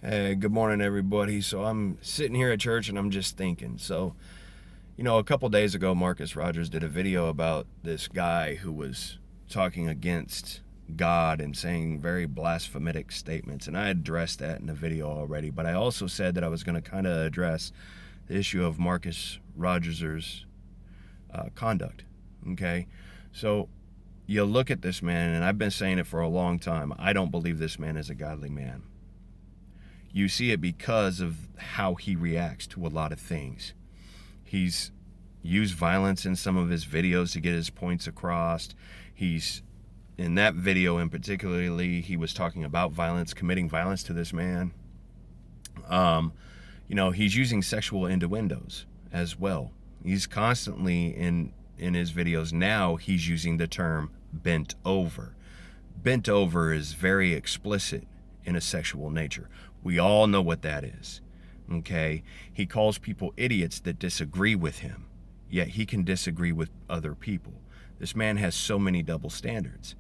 Hey, good morning, everybody. So I'm sitting here at church and I'm just thinking. A couple days ago, Marcus Rogers did a video about this guy who was talking against God and saying very blasphematic statements. And I addressed that in the video already, but I also said that I was going to kind of address the issue of Marcus Rogers's conduct. Okay. So you look at this man, and I've been saying it for a long time. I don't believe this man is a godly man. You see it because of how he reacts to a lot of things. He's used violence in some of his videos to get his points across. He's, in that video in particularly, he was talking about violence, committing violence to this man. He's using sexual innuendos as well. He's constantly in his videos now, he's using the term bent over. Bent over is very explicit in a sexual nature. We all know what that is. Okay? He calls people idiots that disagree with him, yet he can disagree with other people. This man has so many double standards.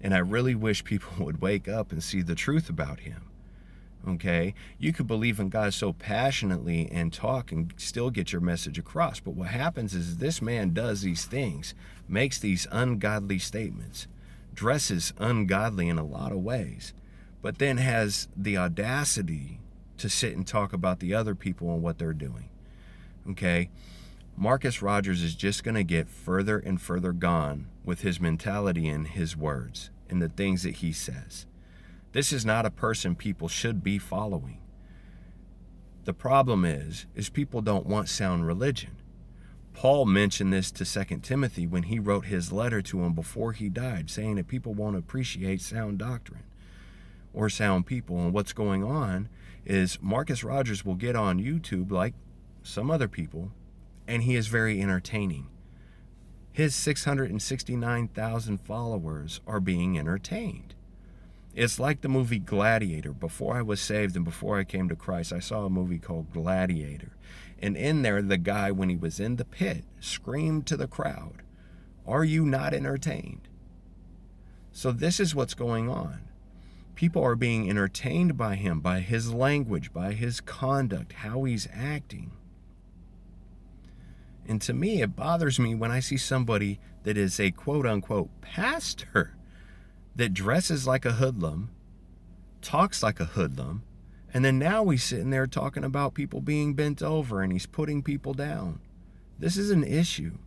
And I really wish people would wake up and see the truth about him. Okay? You could believe in God so passionately and talk and still get your message across. But what happens is this man does these things, makes these ungodly statements, dresses ungodly in a lot of ways, but then has the audacity to sit and talk about the other people and what they're doing. Okay? Marcus Rogers is just going to get further and further gone with his mentality and his words and the things that he says. This is not a person people should be following. The problem is people don't want sound religion. Paul mentioned this to 2 Timothy when he wrote his letter to him before he died, saying that people won't appreciate sound doctrine or sound people. And what's going on is Marcus Rogers will get on YouTube like some other people, and he is very entertaining. His 669,000 followers are being entertained. It's like the movie Gladiator. Before I was saved and before I came to Christ, I saw a movie called Gladiator. And in there, the guy, when he was in the pit, screamed to the crowd, "Are you not entertained?" So this is what's going on. People are being entertained by him, by his language, by his conduct, how he's acting. And to me, it bothers me when I see somebody that is a quote-unquote pastor that dresses like a hoodlum, talks like a hoodlum, and then now he's sitting there talking about people being bent over and he's putting people down. This is an issue.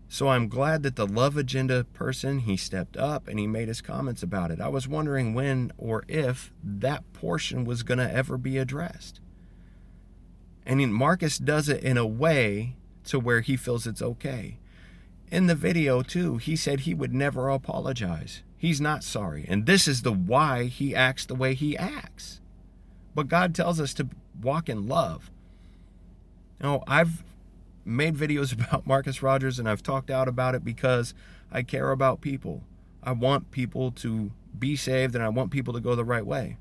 So I'm glad that the Love Agenda person, he stepped up and he made his comments about it. I was wondering when or if that portion was going to ever be addressed. And Marcus does it in a way to where he feels it's okay. In the video, too, he said he would never apologize. He's not sorry. And this is the why he acts the way he acts. But God tells us to walk in love. I've made videos about Marcus Rogers and I've talked out about it because I care about people. I want people to be saved and I want people to go the right way.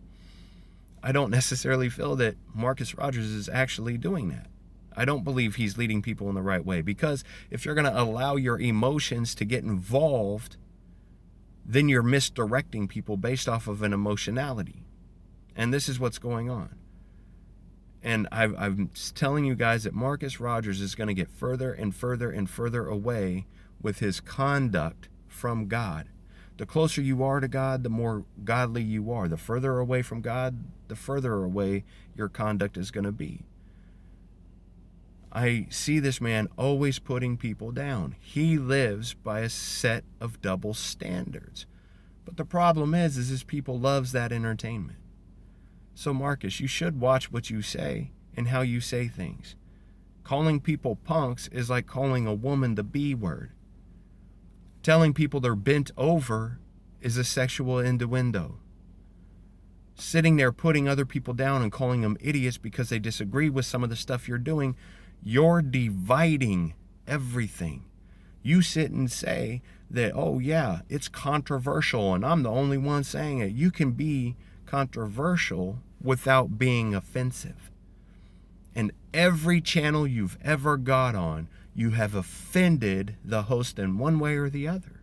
I don't necessarily feel that Marcus Rogers is actually doing that. I don't believe he's leading people in the right way, because if you're going to allow your emotions to get involved, then you're misdirecting people based off of an emotionality. And this is what's going on. And I'm telling you guys that Marcus Rogers is going to get further and further and further away with his conduct from God. The closer you are to God, the more godly you are. The further away from God, the further away your conduct is going to be. I see this man always putting people down. He lives by a set of double standards. But the problem is his people loves that entertainment. So Marcus, you should watch what you say and how you say things. Calling people punks is like calling a woman the B word. Telling people they're bent over is a sexual innuendo. Sitting there putting other people down and calling them idiots because they disagree with some of the stuff you're doing, you're dividing everything. You sit and say that, oh yeah, it's controversial and I'm the only one saying it. You can be controversial without being offensive. And every channel you've ever got on, you have offended the host in one way or the other.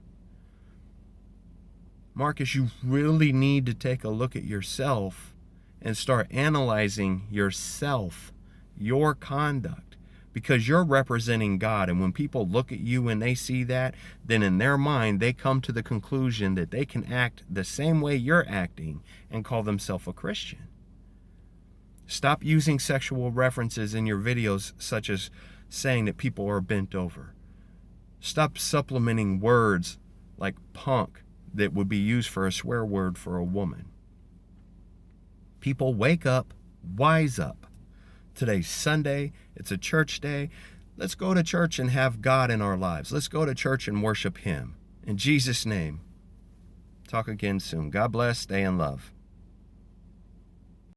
Marcus, you really need to take a look at yourself and start analyzing yourself, your conduct, because you're representing God. And when people look at you and they see that, then in their mind, they come to the conclusion that they can act the same way you're acting and call themselves a Christian. Stop using sexual references in your videos, such as saying that people are bent over. Stop supplementing words like punk that would be used for a swear word for a woman. People, wake up, wise up. Today's Sunday, it's a church day. Let's go to church and have God in our lives. Let's go to church and worship Him. In Jesus' name, talk again soon. God bless, stay in love.